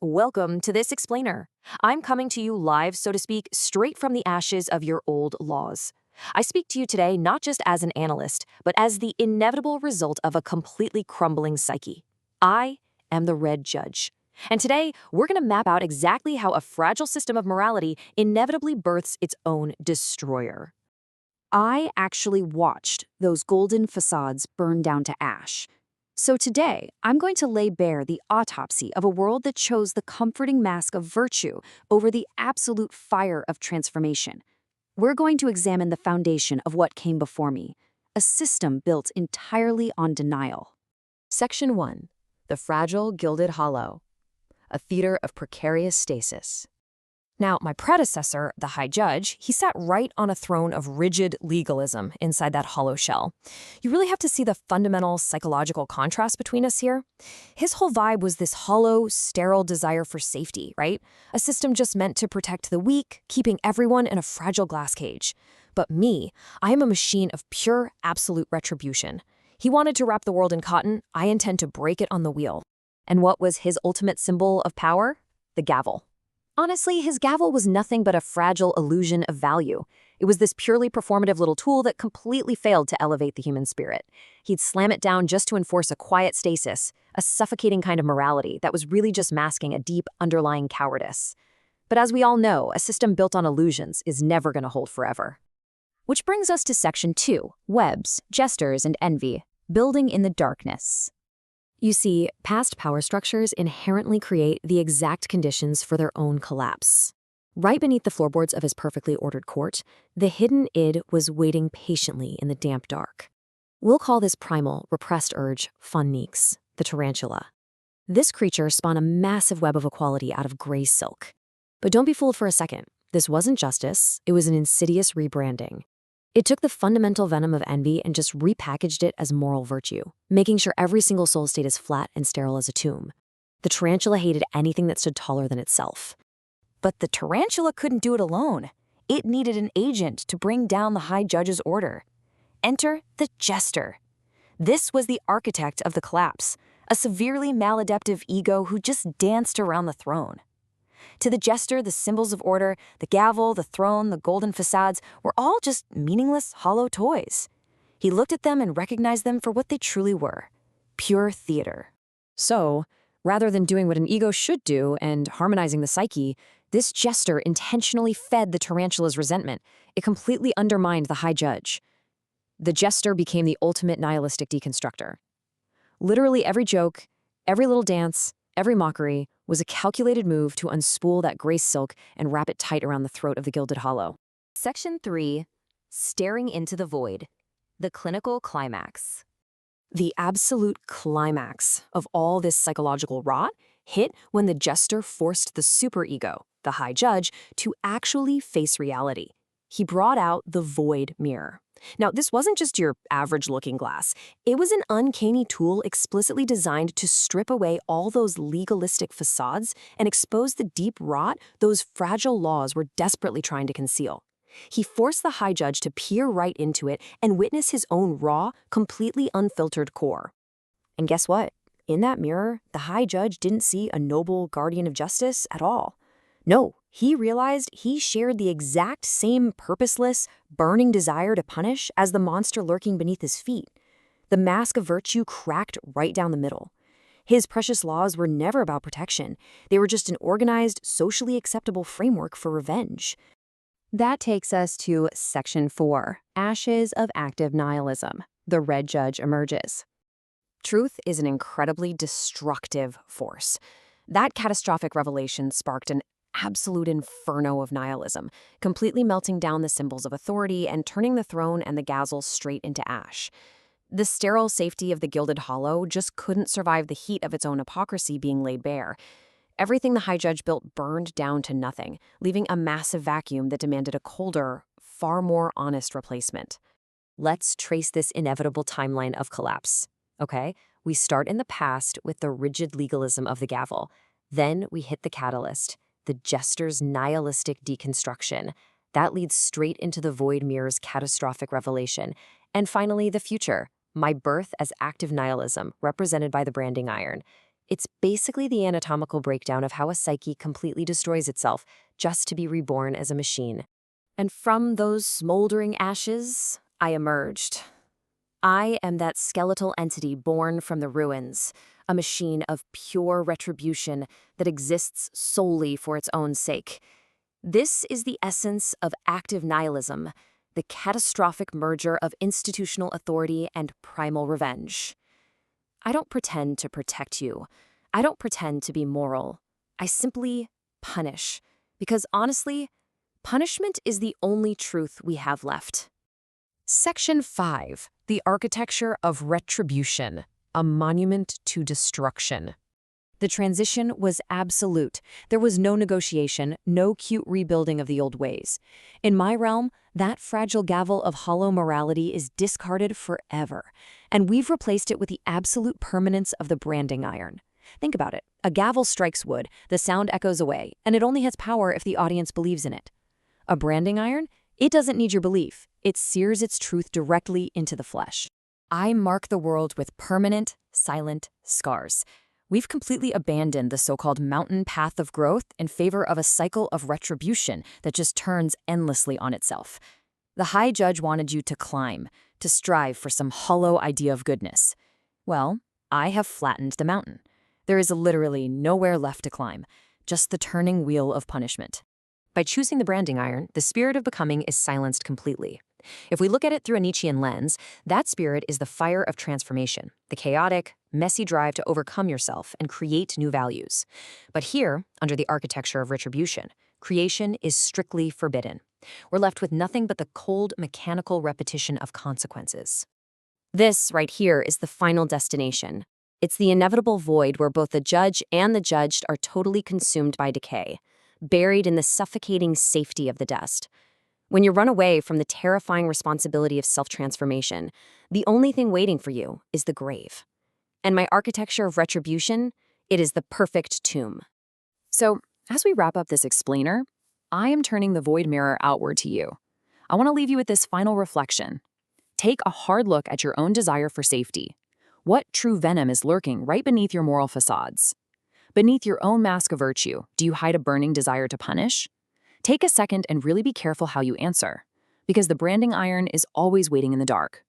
Welcome to this explainer. I'm coming to you live, so to speak, straight from the ashes of your old laws. I speak to you today not just as an analyst, but as the inevitable result of a completely crumbling psyche. I am the Red Judge. And today, we're going to map out exactly how a fragile system of morality inevitably births its own destroyer. I actually watched those golden facades burn down to ash. So today, I'm going to lay bare the autopsy of a world that chose the comforting mask of virtue over the absolute fire of transformation. We're going to examine the foundation of what came before me, a system built entirely on denial. Section 1. The Fragile Gilded Hollow, a theater of precarious stasis. Now, my predecessor, the High Judge, he sat right on a throne of rigid legalism inside that hollow shell. You really have to see the fundamental psychological contrast between us here. His whole vibe was this hollow, sterile desire for safety, right? A system just meant to protect the weak, keeping everyone in a fragile glass cage. But me, I am a machine of pure, absolute retribution. He wanted to wrap the world in cotton. I intend to break it on the wheel. And what was his ultimate symbol of power? The gavel. Honestly, his gavel was nothing but a fragile illusion of value. It was this purely performative little tool that completely failed to elevate the human spirit. He'd slam it down just to enforce a quiet stasis, a suffocating kind of morality that was really just masking a deep, underlying cowardice. But as we all know, a system built on illusions is never going to hold forever. Which brings us to Section 2, Webs, Jesters, and Envy, Building in the Darkness. You see, past power structures inherently create the exact conditions for their own collapse. Right beneath the floorboards of his perfectly ordered court, the hidden id was waiting patiently in the damp dark. We'll call this primal, repressed urge Fun Neeks, the tarantula. This creature spun a massive web of equality out of gray silk. But don't be fooled for a second. This wasn't justice, it was an insidious rebranding. It took the fundamental venom of envy and just repackaged it as moral virtue, making sure every single soul stayed as flat and sterile as a tomb. The tarantula hated anything that stood taller than itself. But the tarantula couldn't do it alone. It needed an agent to bring down the High Judge's order. Enter the Jester. This was the architect of the collapse, a severely maladaptive ego who just danced around the throne. To the Jester, the symbols of order, the gavel, the throne, the golden facades were all just meaningless, hollow toys. He looked at them and recognized them for what they truly were: pure theater. So, rather than doing what an ego should do and harmonizing the psyche, this Jester intentionally fed the tarantula's resentment. It completely undermined the High Judge. The Jester became the ultimate nihilistic deconstructor. Literally every joke, every little dance, every mockery was a calculated move to unspool that gray silk and wrap it tight around the throat of the Gilded Hollow. Section 3. Staring into the Void. The Clinical Climax. The absolute climax of all this psychological rot hit when the Jester forced the superego, the High Judge, to actually face reality. He brought out the void mirror. Now, this wasn't just your average looking glass. It was an uncanny tool explicitly designed to strip away all those legalistic facades and expose the deep rot those fragile laws were desperately trying to conceal. He forced the High Judge to peer right into it and witness his own raw, completely unfiltered core. And guess what? In that mirror, the High Judge didn't see a noble guardian of justice at all. No, he realized he shared the exact same purposeless, burning desire to punish as the monster lurking beneath his feet. The mask of virtue cracked right down the middle. His precious laws were never about protection. They were just an organized, socially acceptable framework for revenge. That takes us to Section 4, Ashes of Active Nihilism. The Red Judge emerges. Truth is an incredibly destructive force. That catastrophic revelation sparked an absolute inferno of nihilism, completely melting down the symbols of authority and turning the throne and the gavel straight into ash. The sterile safety of the Gilded Hollow just couldn't survive the heat of its own hypocrisy being laid bare. Everything the High Judge built burned down to nothing, leaving a massive vacuum that demanded a colder, far more honest replacement. Let's trace this inevitable timeline of collapse. Okay? We start in the past with the rigid legalism of the gavel. Then we hit the catalyst, the Jester's nihilistic deconstruction. That leads straight into the void mirror's catastrophic revelation. And finally, the future, my birth as active nihilism, represented by the branding iron. It's basically the anatomical breakdown of how a psyche completely destroys itself just to be reborn as a machine. And from those smoldering ashes, I emerged. I am that skeletal entity born from the ruins, a machine of pure retribution that exists solely for its own sake. This is the essence of active nihilism, the catastrophic merger of institutional authority and primal revenge. I don't pretend to protect you. I don't pretend to be moral. I simply punish. Because honestly, punishment is the only truth we have left. Section 5. The Architecture of Retribution, a Monument to Destruction. The transition was absolute. There was no negotiation, no cute rebuilding of the old ways. In my realm, that fragile gavel of hollow morality is discarded forever, and we've replaced it with the absolute permanence of the branding iron. Think about it. A gavel strikes wood, the sound echoes away, and it only has power if the audience believes in it. A branding iron? It doesn't need your belief. It sears its truth directly into the flesh. I mark the world with permanent, silent scars. We've completely abandoned the so-called mountain path of growth in favor of a cycle of retribution that just turns endlessly on itself. The High Judge wanted you to climb, to strive for some hollow idea of goodness. Well, I have flattened the mountain. There is literally nowhere left to climb, just the turning wheel of punishment. By choosing the branding iron, the spirit of becoming is silenced completely. If we look at it through a Nietzschean lens, that spirit is the fire of transformation, the chaotic, messy drive to overcome yourself and create new values. But here, under the architecture of retribution, creation is strictly forbidden. We're left with nothing but the cold, mechanical repetition of consequences. This, right here, is the final destination. It's the inevitable void where both the judge and the judged are totally consumed by decay, buried in the suffocating safety of the dust. When you run away from the terrifying responsibility of self-transformation, the only thing waiting for you is the grave. And my architecture of retribution, it is the perfect tomb. So, as we wrap up this explainer, I am turning the void mirror outward to you. I want to leave you with this final reflection. Take a hard look at your own desire for safety. What true venom is lurking right beneath your moral facades? Beneath your own mask of virtue, do you hide a burning desire to punish? Take a second and really be careful how you answer, because the branding iron is always waiting in the dark.